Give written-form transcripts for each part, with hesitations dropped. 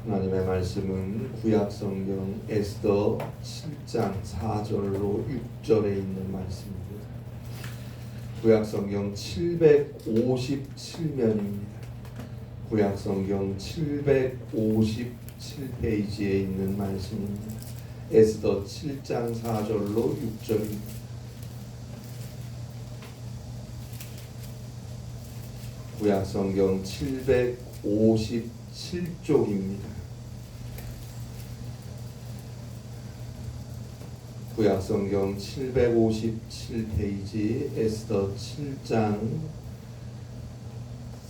하나님의 말씀은 구약성경 에스더 7장 4절로 6절에 있는 말씀입니다. 구약성경 757면입니다. 구약성경 757페이지에 있는 말씀입니다. 에스더 7장 4절로 6절입니다. 구약성경 757쪽입니다. 구약성경 757페이지 에스더 7장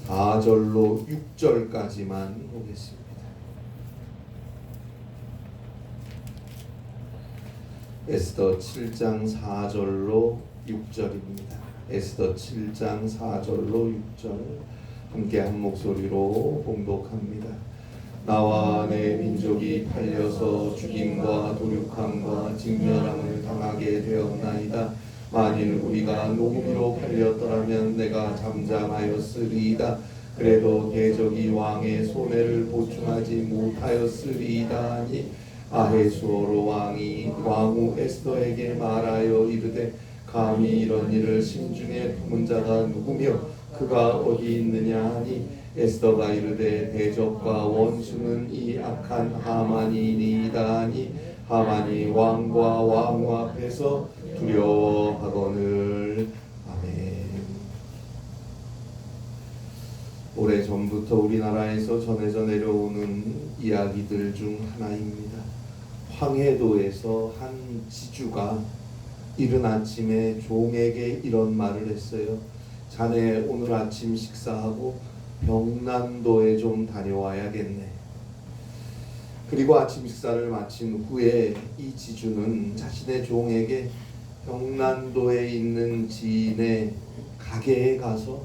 4절로 6절까지만 보겠습니다. 에스더 7장 4절로 6절입니다. 에스더 7장 4절로 6절 함께 한 목소리로 봉독합니다. 나와 내 민족이 팔려서 죽임과 도륙함과 직멸함을 당하게 되었나이다. 만일 우리가 노구미로 팔렸더라면 내가 잠잠하였으리이다. 그래도 대적이 왕의 손해를 보충하지 못하였으리이다 하니 아헤수오로 왕이 왕후 에스더에게 말하여 이르되 감히 이런 일을 심중에 품은 자가 누구며 그가 어디 있느냐 하니 에스더가 이르되 대적과 원수는 이 악한 하만이니이다 하니 하만이 왕과 왕후 앞에서 두려워하거늘. 아멘. 오래전부터 우리나라에서 전해져 내려오는 이야기들 중 하나입니다. 황해도에서 한 지주가 이른 아침에 종에게 이런 말을 했어요. 자네 오늘 아침 식사하고 병난도에 좀 다녀와야겠네. 그리고 아침 식사를 마친 후에 이 지주는 자신의 종에게 병난도에 있는 지인의 가게에 가서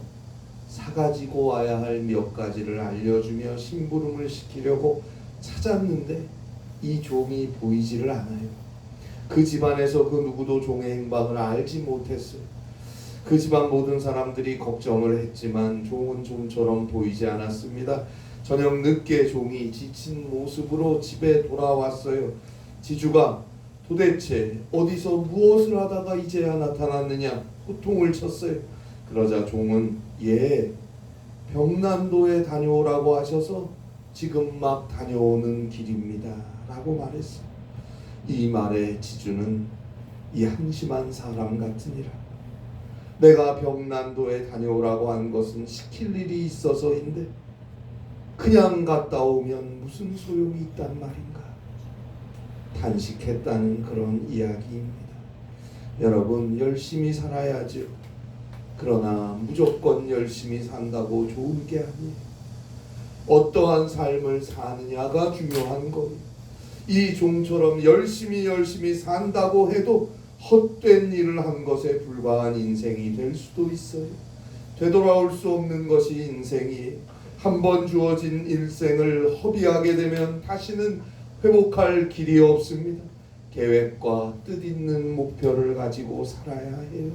사가지고 와야 할 몇 가지를 알려주며 심부름을 시키려고 찾았는데 이 종이 보이지를 않아요. 그 집안에서 그 누구도 종의 행방을 알지 못했어요. 그 집안 모든 사람들이 걱정을 했지만 종은 좀처럼 보이지 않았습니다. 저녁 늦게 종이 지친 모습으로 집에 돌아왔어요. 지주가 도대체 어디서 무엇을 하다가 이제야 나타났느냐 호통을 쳤어요. 그러자 종은 병난도에 다녀오라고 하셔서 지금 막 다녀오는 길입니다 라고 말했어요. 이 말에 지주는 이 한심한 사람 같으니라. 내가 병난도에 다녀오라고 한 것은 시킬 일이 있어서인데 그냥 갔다 오면 무슨 소용이 있단 말인가 탄식했다는 그런 이야기입니다. 여러분, 열심히 살아야죠. 그러나 무조건 열심히 산다고 좋은 게 아니에요. 어떠한 삶을 사느냐가 중요한 겁니다. 이 종처럼 열심히 산다고 해도 헛된 일을 한 것에 불과한 인생이 될 수도 있어요. 되돌아올 수 없는 것이 인생이에요. 한번 주어진 일생을 허비하게 되면 다시는 회복할 길이 없습니다. 계획과 뜻 있는 목표를 가지고 살아야 해요.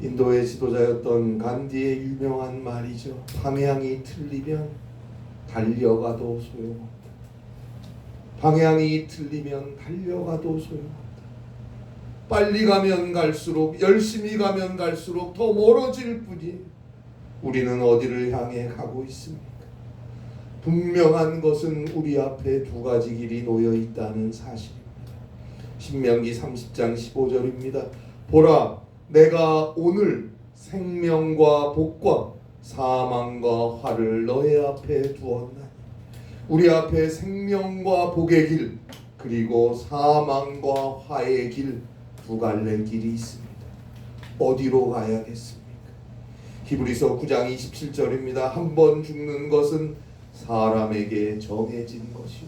인도의 지도자였던 간디의 유명한 말이죠. 방향이 틀리면 달려가도 소용없다. 방향이 틀리면 달려가도 소용없다. 빨리 가면 갈수록, 열심히 가면 갈수록 더 멀어질 뿐이에요. 우리는 어디를 향해 가고 있습니까? 분명한 것은 우리 앞에 두 가지 길이 놓여 있다는 사실입니다. 신명기 30장 15절입니다. 보라, 내가 오늘 생명과 복과 사망과 화를 너의 앞에 두었나니. 우리 앞에 생명과 복의 길, 그리고 사망과 화의 길, 두 갈래 길이 있습니다. 어디로 가야겠습니까? 히브리서 9장 27절입니다. 한 번 죽는 것은 사람에게 정해진 것이요.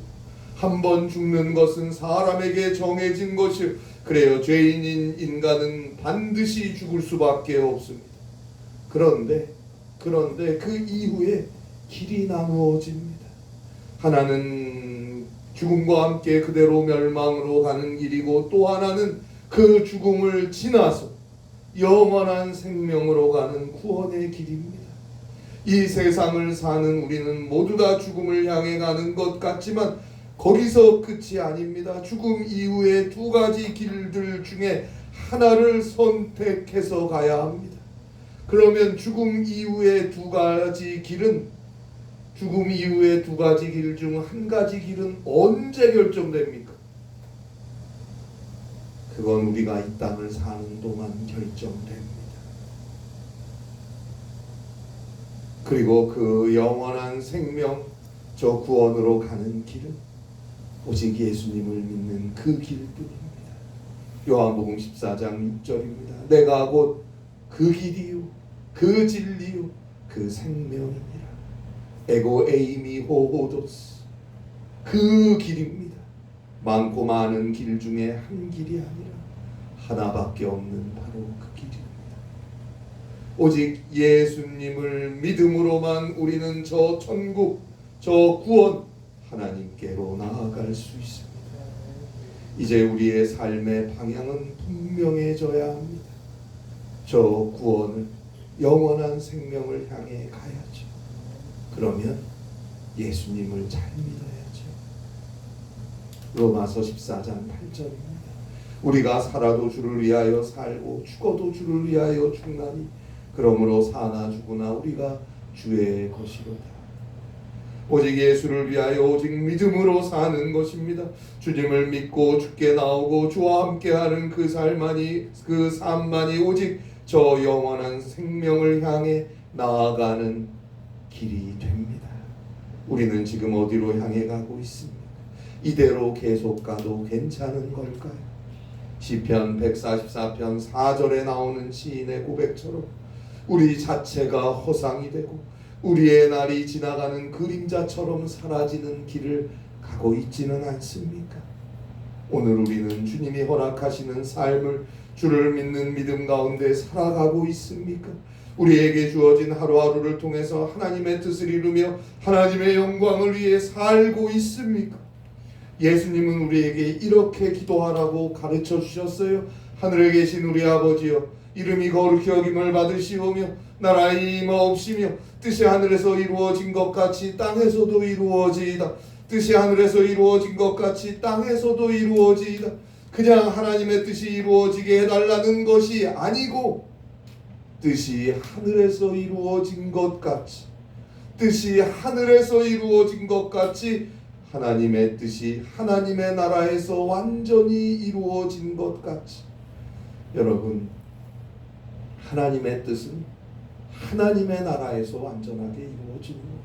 한 번 죽는 것은 사람에게 정해진 것이요. 그래요. 죄인인 인간은 반드시 죽을 수밖에 없습니다. 그런데 그 이후에 길이 나누어집니다. 하나는 죽음과 함께 그대로 멸망으로 가는 길이고, 또 하나는 그 죽음을 지나서 영원한 생명으로 가는 구원의 길입니다. 이 세상을 사는 우리는 모두 다 죽음을 향해 가는 것 같지만 거기서 끝이 아닙니다. 죽음 이후에 두 가지 길들 중에 하나를 선택해서 가야 합니다. 그러면 죽음 이후의 두 가지 길은, 죽음 이후의 두 가지 길 중 한 가지 길은 언제 결정됩니까? 그건 우리가 이 땅을 사는 동안 결정됩니다. 그리고 그 영원한 생명, 저 구원으로 가는 길은 오직 예수님을 믿는 그 길뿐입니다. 요한복음 14장 6절입니다. 내가 곧 그 길이요 그 진리요 그 생명이니라. 에고 에이미 호호도스. 그 길입니다. 많고 많은 길 중에 한 길이 아니라 하나밖에 없는 바로 그 길입니다. 오직 예수님을 믿음으로만 우리는 저 천국, 저 구원, 하나님께로 나아갈 수 있습니다. 이제 우리의 삶의 방향은 분명해져야 합니다. 저 구원을, 영원한 생명을 향해 가야죠. 그러면 예수님을 잘 믿어야죠. 로마서 14장 8절입니다. 우리가 살아도 주를 위하여 살고 죽어도 주를 위하여 죽나니 그러므로 사나 죽으나 우리가 주의 것이로다. 오직 예수를 위하여 오직 믿음으로 사는 것입니다. 주님을 믿고 죽게 나오고 주와 함께하는 그 삶만이 오직 저 영원한 생명을 향해 나아가는 길이 됩니다. 우리는 지금 어디로 향해 가고 있습니까? 이대로 계속 가도 괜찮은 걸까요? 시편 144편 4절에 나오는 시인의 고백처럼 우리 자체가 허상이 되고 우리의 날이 지나가는 그림자처럼 사라지는 길을 가고 있지는 않습니까? 오늘 우리는 주님이 허락하시는 삶을 주를 믿는 믿음 가운데 살아가고 있습니까? 우리에게 주어진 하루하루를 통해서 하나님의 뜻을 이루며 하나님의 영광을 위해 살고 있습니까? 예수님은 우리에게 이렇게 기도하라고 가르쳐 주셨어요. 하늘에 계신 우리 아버지여, 이름이 거룩히 여김을 받으시오며 나라의 임하옵시며 뜻이 하늘에서 이루어진 것 같이 땅에서도 이루어지이다. 뜻이 하늘에서 이루어진 것 같이 땅에서도 이루어지이다. 그냥 하나님의 뜻이 이루어지게 해달라는 것이 아니고 뜻이 하늘에서 이루어진 것 같이, 뜻이 하늘에서 이루어진 것 같이 하나님의 뜻이 하나님의 나라에서 완전히 이루어진 것 같이. 여러분, 하나님의 뜻은 하나님의 나라에서 완전하게 이루어지는 것.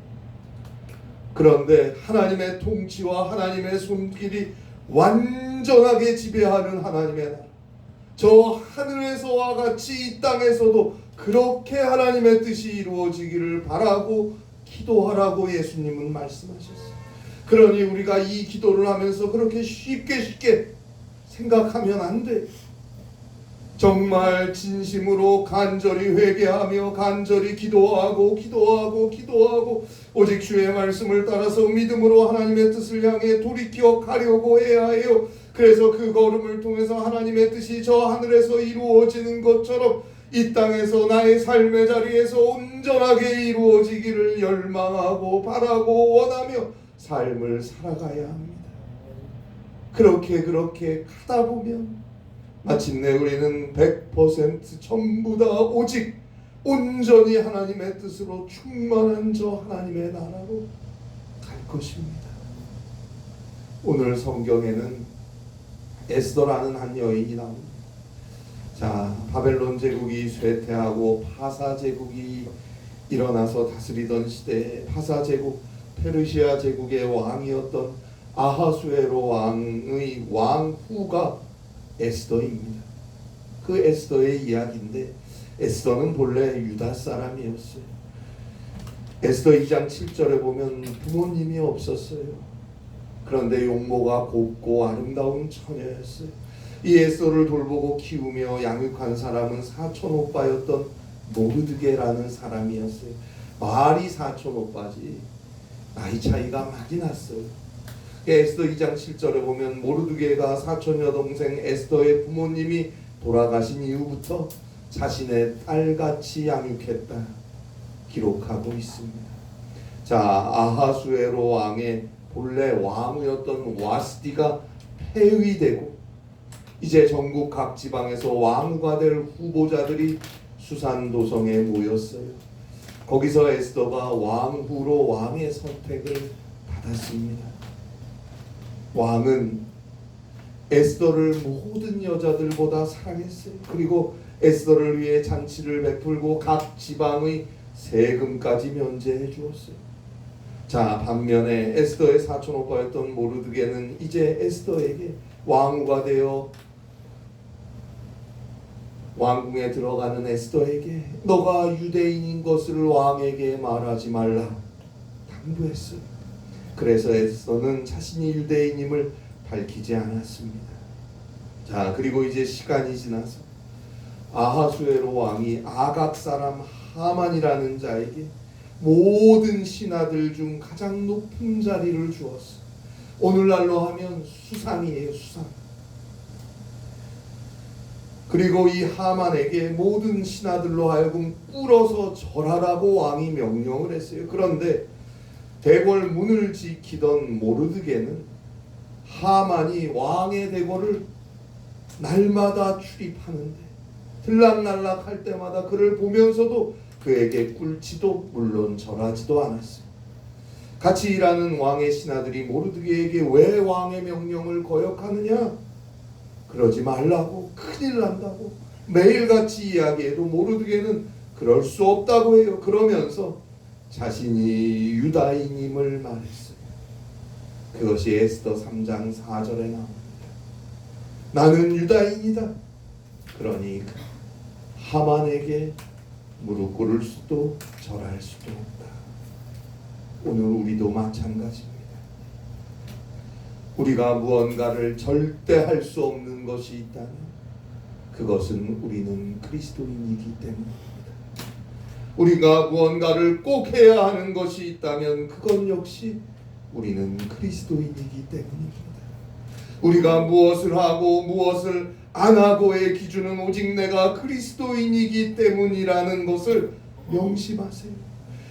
그런데 하나님의 통치와 하나님의 손길이 완전하게 지배하는 하나님의 나라, 저 하늘에서와 같이 이 땅에서도 그렇게 하나님의 뜻이 이루어지기를 바라고 기도하라고 예수님은 말씀하셨어요. 그러니 우리가 이 기도를 하면서 그렇게 쉽게 생각하면 안 돼. 정말 진심으로 간절히 회개하며 간절히 기도하고 오직 주의 말씀을 따라서 믿음으로 하나님의 뜻을 향해 돌이켜 가려고 해야 해요. 그래서 그 걸음을 통해서 하나님의 뜻이 저 하늘에서 이루어지는 것처럼 이 땅에서 나의 삶의 자리에서 온전하게 이루어지기를 열망하고 바라고 원하며 삶을 살아가야 합니다. 그렇게 하다 보면 마침내 우리는 100% 전부 다 오직 온전히 하나님의 뜻으로 충만한 저 하나님의 나라로 갈 것입니다. 오늘 성경에는 에스더라는 한 여인이 나옵니다. 자, 바벨론 제국이 쇠퇴하고 파사 제국이 일어나서 다스리던 시대에 파사 제국, 페르시아 제국의 왕이었던 아하수에로 왕의 왕후가 에스더입니다. 그 에스더의 이야기인데, 에스더는 본래 유다 사람이었어요. 에스더 2장 7절에 보면 부모님이 없었어요. 그런데 용모가 곱고 아름다운 처녀였어요. 이 에스더를 돌보고 키우며 양육한 사람은 사촌 오빠였던 모르드게라는 사람이었어요. 말이 사촌 오빠지 나이 차이가 많이 났어요. 에스더 2장 7절에 보면 모르드게가 사촌 여동생 에스더의 부모님이 돌아가신 이후부터 자신의 딸같이 양육했다. 기록하고 있습니다. 자, 아하수에로 왕의 본래 왕후였던 와스디가 폐위되고 이제 전국 각 지방에서 왕후가 될 후보자들이 수산도성에 모였어요. 거기서 에스더가 왕후로 왕의 선택을 받았습니다. 왕은 에스더를 모든 여자들보다 사랑했어요. 그리고 에스더를 위해 잔치를 베풀고 각 지방의 세금까지 면제해 주었어요. 자, 반면에 에스더의 사촌 오빠였던 모르드게는 이제 에스더에게 왕후가 되어 왕궁에 들어가는 에스더에게 너가 유대인인 것을 왕에게 말하지 말라 당부했어요. 그래서 에스더는 자신이 유대인임을 밝히지 않았습니다. 자, 그리고 이제 시간이 지나서 아하수에로 왕이 아각 사람 하만이라는 자에게 모든 신하들 중 가장 높은 자리를 주었어요. 오늘날로 하면 수상이에요, 수상. 그리고 이 하만에게 모든 신하들로 하여금 꿇어서 절하라고 왕이 명령을 했어요. 그런데 대궐 문을 지키던 모르드게는 하만이 왕의 대궐을 날마다 출입하는데 들락날락 할 때마다 그를 보면서도 그에게 꿇지도 물론 절하지도 않았어요. 같이 일하는 왕의 신하들이 모르드게에게 왜 왕의 명령을 거역하느냐? 그러지 말라고, 큰일 난다고 매일같이 이야기해도 모르드게는 그럴 수 없다고 해요. 그러면서 자신이 유다인임을 말했어요. 그것이 에스더 3장 4절에 나옵니다. 나는 유다인이다. 그러니 하만에게 무릎 꿇을 수도 절할 수도 없다. 오늘 우리도 마찬가지입니다. 우리가 무언가를 절대 할 수 없는 것이 있다면 그것은 우리는 그리스도인이기 때문입니다. 우리가 무언가를 꼭 해야 하는 것이 있다면 그건 역시 우리는 그리스도인이기 때문입니다. 우리가 무엇을 하고 무엇을 안 하고의 기준은 오직 내가 그리스도인이기 때문이라는 것을 명심하세요.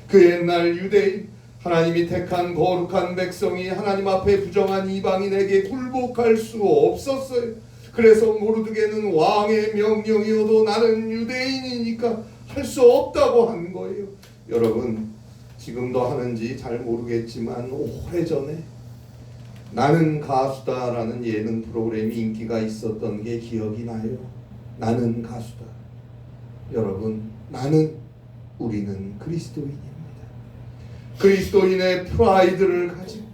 그 옛날 유대인 하나님이 택한 거룩한 백성이 하나님 앞에 부정한 이방인에게 굴복할 수 없었어요. 그래서 모르드게는 왕의 명령이어도 나는 유대인이니까 할 수 없다고 한 거예요. 여러분 지금도 하는지 잘 모르겠지만 오래전에 나는 가수다라는 예능 프로그램이 인기가 있었던 게 기억이 나요. 나는 가수다. 여러분 우리는 그리스도인입니다. 그리스도인의 프라이드를 가지고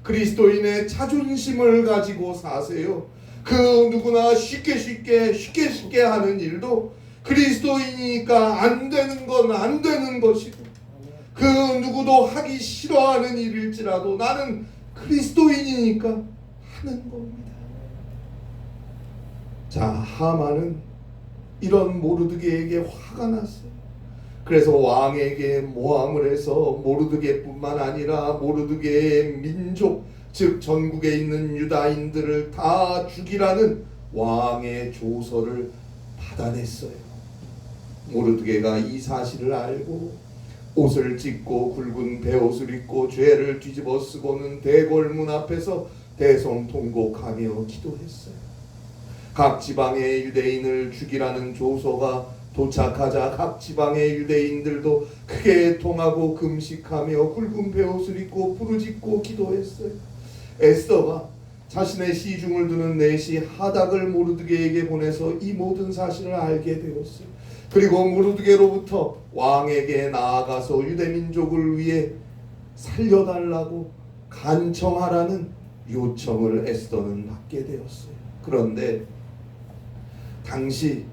그리스도인의 자존심을 가지고 사세요. 그 누구나 쉽게 하는 일도 그리스도인이니까 안 되는 건 안 되는 것이고 그 누구도 하기 싫어하는 일일지라도 나는 그리스도인이니까 하는 겁니다. 자, 하만은 이런 모르드게에게 화가 났어요. 그래서 왕에게 모함을 해서 모르드게뿐만 아니라 모르드게의 민족 즉 전국에 있는 유다인들을 다 죽이라는 왕의 조서를 받아냈어요. 모르드게가 이 사실을 알고 옷을 찢고 굵은 베옷을 입고 죄를 뒤집어 쓰고는 대궐문 앞에서 대성통곡하며 기도했어요. 각 지방의 유대인을 죽이라는 조서가 도착하자 각 지방의 유대인들도 크게 통하고 금식하며 굵은 베옷을 입고 부르짖고 기도했어요. 에스더가 자신의 시중을 두는 내시 하닥을 모르드게에게 보내서 이 모든 사실을 알게 되었어요. 그리고 모르드게로부터 왕에게 나아가서 유대민족을 위해 살려달라고 간청하라는 요청을 에스더는 받게 되었어요. 그런데 당시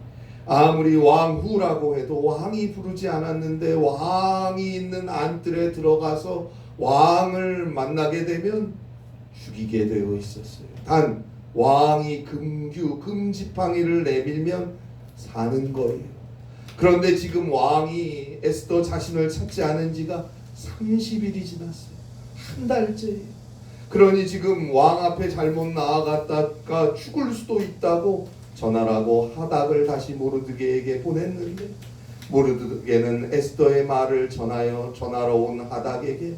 아무리 왕후라고 해도 왕이 부르지 않았는데 왕이 있는 안뜰에 들어가서 왕을 만나게 되면 죽이게 되어 있었어요. 단 왕이 금지팡이를 내밀면 사는 거예요. 그런데 지금 왕이 에스더 자신을 찾지 않은 지가 30일이 지났어요. 한 달째예요. 그러니 지금 왕 앞에 잘못 나아갔다가 죽을 수도 있다고 전하라고 하닥을 다시 모르드게에게 보냈는데 모르드게는 에스더의 말을 전하러 온 하닥에게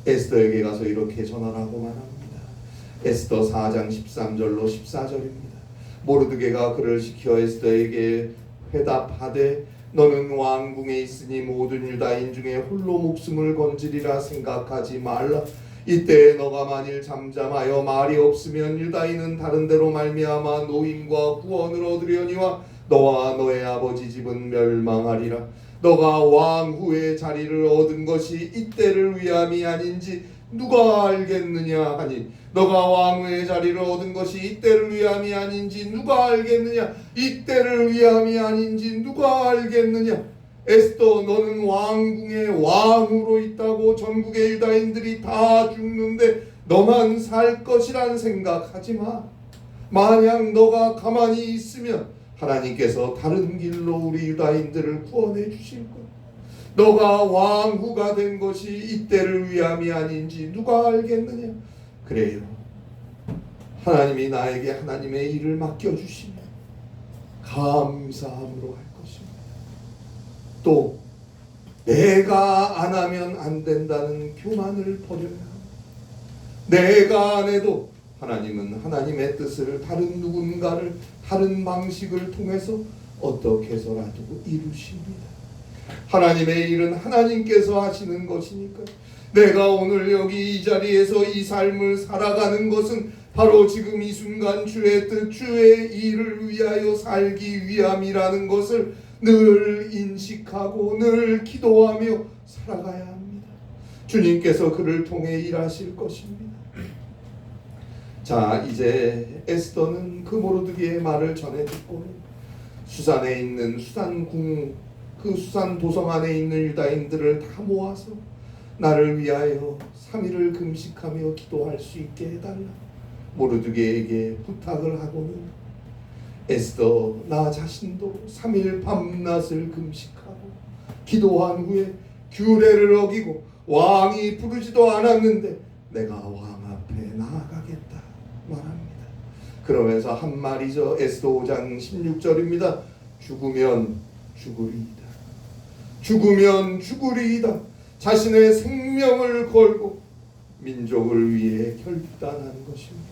에스더에게 가서 이렇게 전하라고 말합니다. 에스더 4장 13절로 14절입니다. 모르드게가 그를 시켜 에스더에게 회답하되 너는 왕궁에 있으니 모든 유다인 중에 홀로 목숨을 건지리라 생각하지 말라. 이때 너가 만일 잠잠하여 말이 없으면 유다인은 다른 데로 말미암아 노임과 구원을 얻으려니와 너와 너의 아버지 집은 멸망하리라. 너가 왕 후의 자리를 얻은 것이 이때를 위함이 아닌지 누가 알겠느냐 하니 너가 왕후의 자리를 얻은 것이 이때를 위함이 아닌지 누가 알겠느냐. 이때를 위함이 아닌지 누가 알겠느냐. 에스더 너는 왕궁의 왕으로 있다고 전국의 유다인들이 다 죽는데 너만 살 것이란 생각하지 마. 만약 너가 가만히 있으면 하나님께서 다른 길로 우리 유다인들을 구원해 주실 것. 너가 왕후가 된 것이 이때를 위함이 아닌지 누가 알겠느냐. 그래요. 하나님이 나에게 하나님의 일을 맡겨주시면 감사함으로 할 것입니다. 또 내가 안 하면 안 된다는 교만을 버려야 합니다. 내가 안 해도 하나님은 하나님의 뜻을 다른 누군가를 다른 방식을 통해서 어떻게 해서라도 이루십니다. 하나님의 일은 하나님께서 하시는 것이니까 내가 오늘 여기 이 자리에서 이 삶을 살아가는 것은 바로 지금 이 순간 주의 뜻, 주의 일을 위하여 살기 위함이라는 것을 늘 인식하고 늘 기도하며 살아가야 합니다. 주님께서 그를 통해 일하실 것입니다. 자, 이제 에스더는 그 모르드게의 말을 전해 듣고는 수산에 있는 수산궁, 그 수산 도성 안에 있는 유다인들을 다 모아서 나를 위하여 3일을 금식하며 기도할 수 있게 해달라 모르드게에게 부탁을 하고는 에스더 나 자신도 3일 밤낮을 금식하고 기도한 후에 규례를 어기고 왕이 부르지도 않았는데 내가 왕 앞에 나아가겠다 말합니다. 그러면서 한 말이죠. 에스더 5장 16절입니다. 죽으면 죽으리이다. 죽으면 죽으리이다. 자신의 생명을 걸고 민족을 위해 결단하는 것입니다.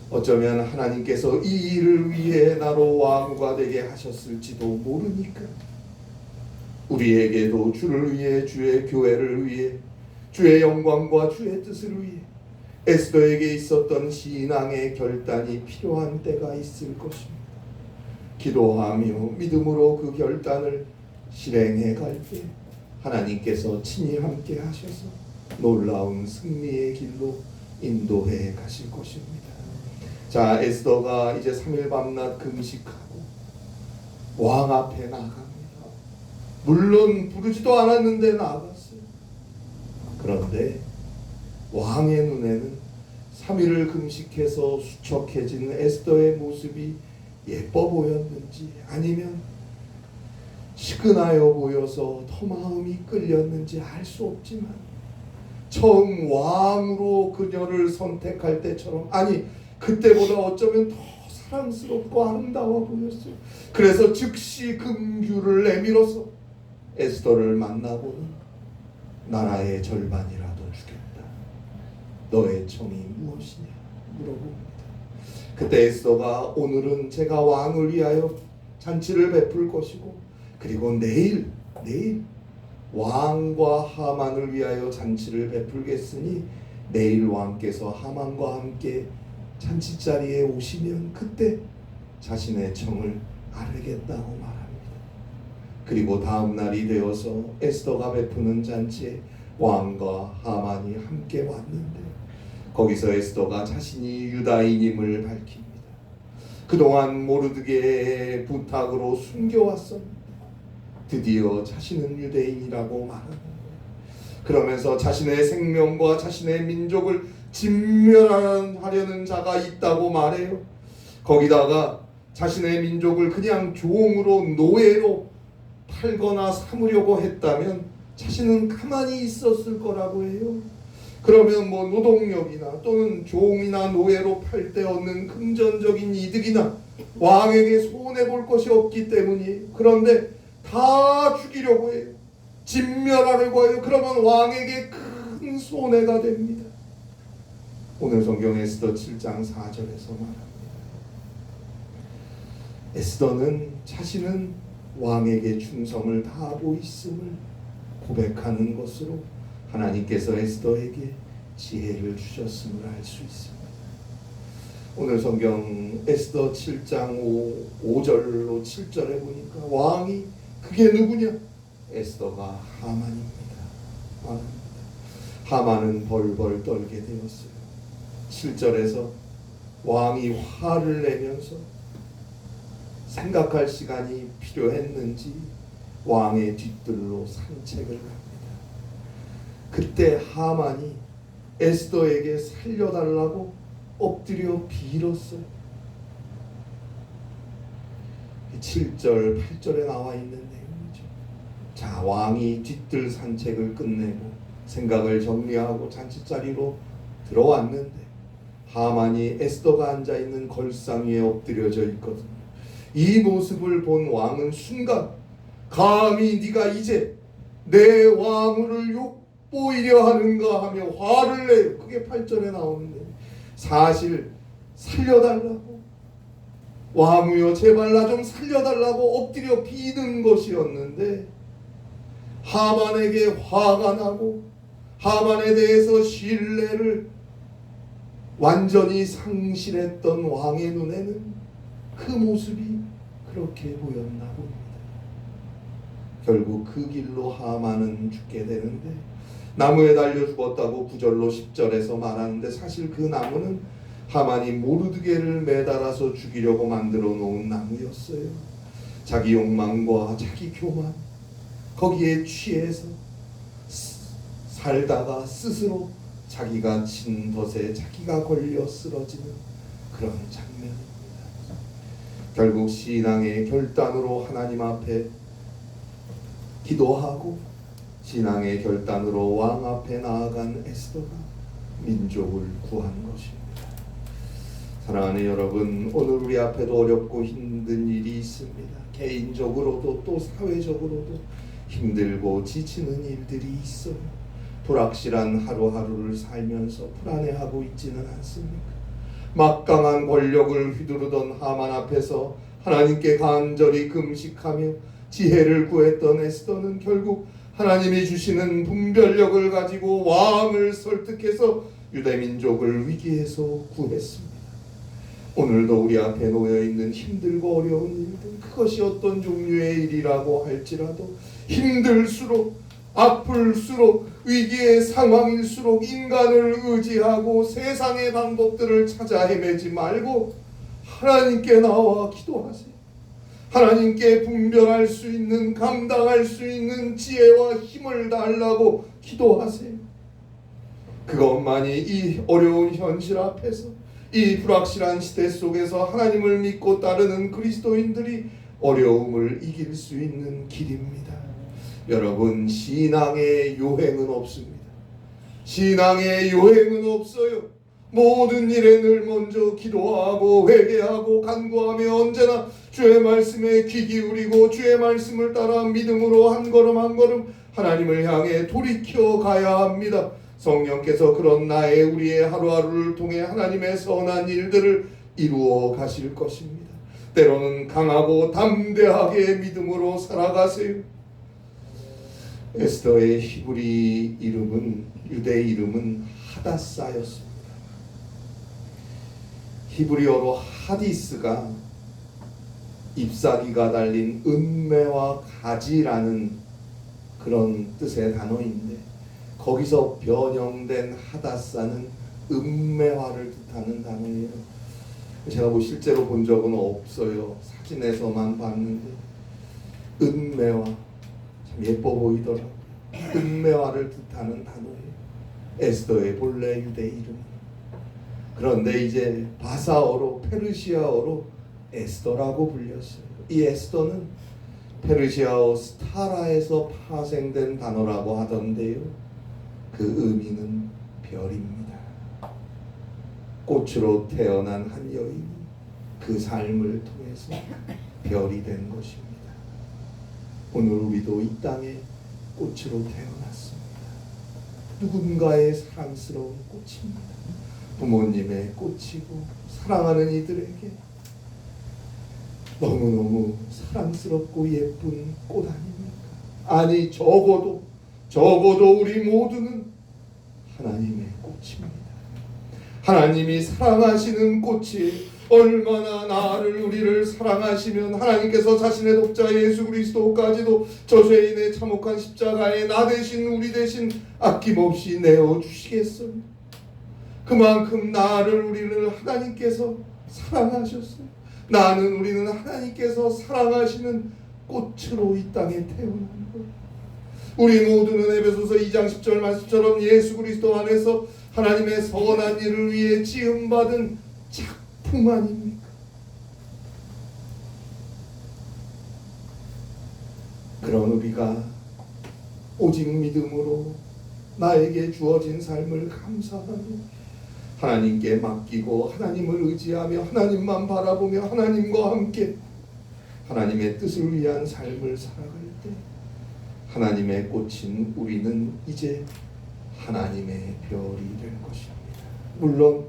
어쩌면 하나님께서 이 일을 위해 나로 왕후가 되게 하셨을지도 모르니까 우리에게도 주를 위해, 주의 교회를 위해, 주의 영광과 주의 뜻을 위해 에스더에게 있었던 신앙의 결단이 필요한 때가 있을 것입니다. 기도하며 믿음으로 그 결단을 실행해 갈 때 하나님께서 친히 함께 하셔서 놀라운 승리의 길로 인도해 가실 것입니다. 자, 에스더가 이제 3일 밤낮 금식하고 왕 앞에 나갑니다. 물론 부르지도 않았는데 나갔어요. 그런데 왕의 눈에는 3일을 금식해서 수척해진 에스더의 모습이 예뻐 보였는지 아니면 시큰하여 보여서 더 마음이 끌렸는지 알 수 없지만 처음 왕으로 그녀를 선택할 때처럼, 아니 그때보다 어쩌면 더 사랑스럽고 아름다워 보였어요. 그래서 즉시 금규를 내밀어서 에스더를 만나고는 나라의 절반이라도 주겠다. 너의 청이 무엇이냐 물어봅니다. 그때 에스더가 오늘은 제가 왕을 위하여 잔치를 베풀 것이고 그리고 내일 왕과 하만을 위하여 잔치를 베풀겠으니 내일 왕께서 하만과 함께 잔치자리에 오시면 그때 자신의 청을 아뢰겠다고 말합니다. 그리고 다음 날이 되어서 에스더가 베푸는 잔치에 왕과 하만이 함께 왔는데 거기서 에스더가 자신이 유다인임을 밝힙니다. 그동안 모르드게의 부탁으로 숨겨왔었는데 드디어 자신은 유대인이라고 말하는 거예요. 그러면서 자신의 생명과 자신의 민족을 진멸하려는 자가 있다고 말해요. 거기다가 자신의 민족을 그냥 종으로 노예로 팔거나 삼으려고 했다면 자신은 가만히 있었을 거라고 해요. 그러면 뭐 노동력이나 또는 종이나 노예로 팔 때 얻는 금전적인 이득이나 왕에게 손해볼 것이 없기 때문이에요. 그런데 다 죽이려고 해요. 진멸하려고 해요. 그러면 왕에게 큰 손해가 됩니다. 오늘 성경 에스더 7장 4절에서 말합니다. 에스더는 자신은 왕에게 충성을 다하고 있음을 고백하는 것으로 하나님께서 에스더에게 지혜를 주셨음을 알 수 있습니다. 오늘 성경 에스더 7장 5절로 7절에 보니까 왕이 그게 누구냐? 에스더가 하만입니다. 하만은 벌벌 떨게 되었어요. 7절에서 왕이 화를 내면서 생각할 시간이 필요했는지 왕의 뒤뜰로 산책을 합니다. 그때 하만이 에스더에게 살려달라고 엎드려 빌었어요. 7절, 8절에 나와 있는 내용이죠. 자, 왕이 뒤뜰 산책을 끝내고 생각을 정리하고 잔치자리로 들어왔는데 하만이 에스더가 앉아있는 걸상 위에 엎드려져 있거든요. 이 모습을 본 왕은 순간 감히 네가 이제 내 왕후를 욕보이려 하는가 하며 화를 내요. 그게 8절에 나오는데 사실 살려달라고 왕후여 제발 나 좀 살려달라고 엎드려 비는 것이었는데 하만에게 화가 나고 하만에 대해서 신뢰를 완전히 상실했던 왕의 눈에는 그 모습이 그렇게 보였나 봅니다. 결국 그 길로 하만은 죽게 되는데 나무에 달려 죽었다고 9절로 10절에서 말하는데 사실 그 나무는 하만이 모르드게를 매달아서 죽이려고 만들어 놓은 나무였어요. 자기 욕망과 자기 교만 거기에 취해서 살다가 스스로 자기가 친 덫에 자기가 걸려 쓰러지는 그런 장면입니다. 결국 신앙의 결단으로 하나님 앞에 기도하고 신앙의 결단으로 왕 앞에 나아간 에스더가 민족을 구한 것입니다. 사랑하는 여러분, 오늘 우리 앞에도 어렵고 힘든 일이 있습니다. 개인적으로도 또 사회적으로도 힘들고 지치는 일들이 있어요. 불확실한 하루하루를 살면서 불안해하고 있지는 않습니까? 막강한 권력을 휘두르던 하만 앞에서 하나님께 간절히 금식하며 지혜를 구했던 에스더는 결국 하나님이 주시는 분별력을 가지고 왕을 설득해서 유대민족을 위기에서 구했습니다. 오늘도 우리 앞에 놓여있는 힘들고 어려운 일들, 그것이 어떤 종류의 일이라고 할지라도 힘들수록 아플수록 위기의 상황일수록 인간을 의지하고 세상의 방법들을 찾아 헤매지 말고 하나님께 나와 기도하세요. 하나님께 분별할 수 있는, 감당할 수 있는 지혜와 힘을 달라고 기도하세요. 그것만이 이 어려운 현실 앞에서, 이 불확실한 시대 속에서 하나님을 믿고 따르는 그리스도인들이 어려움을 이길 수 있는 길입니다. 여러분, 신앙의 요행은 없습니다. 신앙의 요행은 없어요. 모든 일에 늘 먼저 기도하고 회개하고 간구하며 언제나 주의 말씀에 귀 기울이고 주의 말씀을 따라 믿음으로 한 걸음 한 걸음 하나님을 향해 돌이켜 가야 합니다. 성령께서 그런 나의 우리의 하루하루를 통해 하나님의 선한 일들을 이루어 가실 것입니다. 때로는 강하고 담대하게 믿음으로 살아가세요. 에스더의 히브리 이름은, 유대 이름은 하다사였습니다. 히브리어로 하디스가 잎사귀가 달린 은매와 가지라는 그런 뜻의 단어인데 거기서 변형된 하다사는 은매화를 뜻하는 단어예요. 제가 뭐 실제로 본 적은 없어요. 사진에서만 봤는데 은매화 참 예뻐 보이더라고요. 은매화를 뜻하는 단어예요. 에스더의 본래 유대 이름. 그런데 이제 바사어로, 페르시아어로 에스더라고 불렸어요. 이 에스더는 페르시아어 스타라에서 파생된 단어라고 하던데요. 그 의미는 별입니다. 꽃으로 태어난 한 여인이 그 삶을 통해서 별이 된 것입니다. 오늘 우리도 이 땅에 꽃으로 태어났습니다. 누군가의 사랑스러운 꽃입니다. 부모님의 꽃이고 사랑하는 이들에게 너무너무 사랑스럽고 예쁜 꽃 아닙니까? 아니 적어도 우리 모두는 하나님의 꽃입니다. 하나님이 사랑하시는 꽃이 얼마나 우리를 사랑하시면 하나님께서 자신의 독자 예수 그리스도까지도 저 죄인의 참혹한 십자가에 나 대신 우리 대신 아낌없이 내어주시겠어요. 그만큼 우리를 하나님께서 사랑하셨어요. 우리는 하나님께서 사랑하시는 꽃으로 이 땅에 태어난 거예요. 우리 모두는 에베소서 2장 10절 말씀처럼 예수 그리스도 안에서 하나님의 선한 일을 위해 지음받은 작품 아닙니까? 그런 우리가 오직 믿음으로 나에게 주어진 삶을 감사하며 하나님께 맡기고 하나님을 의지하며 하나님만 바라보며 하나님과 함께 하나님의 뜻을 위한 삶을 살아갈 때 하나님의 꽃인 우리는 이제 하나님의 별이 될 것입니다. 물론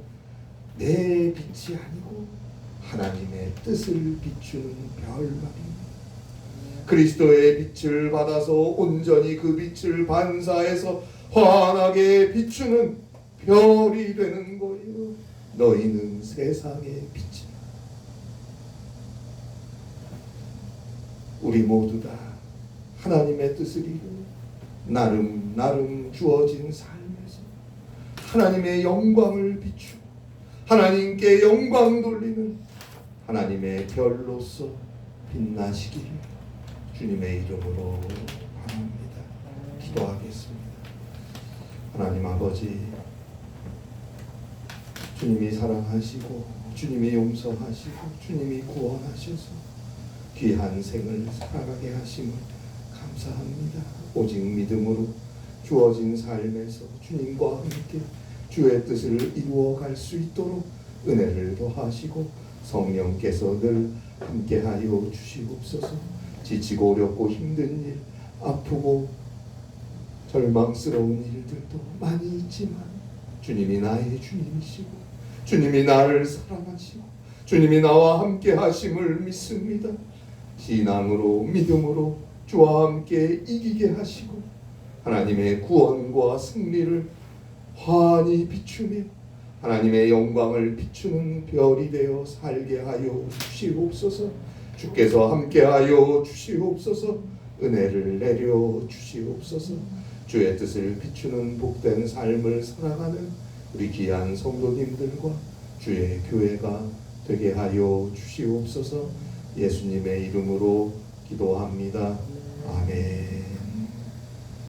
내 빛이 아니고 하나님의 뜻을 비추는 별 말입니다. 그리스도의 빛을 받아서 온전히 그 빛을 반사해서 환하게 비추는 별이 되는 거예요. 너희는 세상의 빛이다. 우리 모두 다 하나님의 뜻을 이루어 나름 주어진 삶에서 하나님의 영광을 비추고 하나님께 영광 돌리는 하나님의 별로서 빛나시기를 주님의 이름으로 바랍니다. 기도하겠습니다. 하나님 아버지, 주님이 사랑하시고 주님이 용서하시고 주님이 구원하셔서 귀한 생을 살아가게 하심을 감사합니다. 오직 믿음으로 주어진 삶에서 주님과 함께 주의 뜻을 이루어갈 수 있도록 은혜를 더하시고 성령께서 늘 함께하여 주시옵소서. 지치고 어렵고 힘든 일, 아프고 절망스러운 일들도 많이 있지만 주님이 나의 주님이시고 주님이 나를 사랑하시고 주님이 나와 함께 하심을 믿습니다. 신앙으로 믿음으로 주와 함께 이기게 하시고 하나님의 구원과 승리를 환히 비추며 하나님의 영광을 비추는 별이 되어 살게 하여 주시옵소서. 주께서 함께하여 주시옵소서. 은혜를 내려 주시옵소서. 주의 뜻을 비추는 복된 삶을 살아가는 우리 귀한 성도님들과 주의 교회가 되게 하여 주시옵소서. 예수님의 이름으로 기도합니다. 아멘.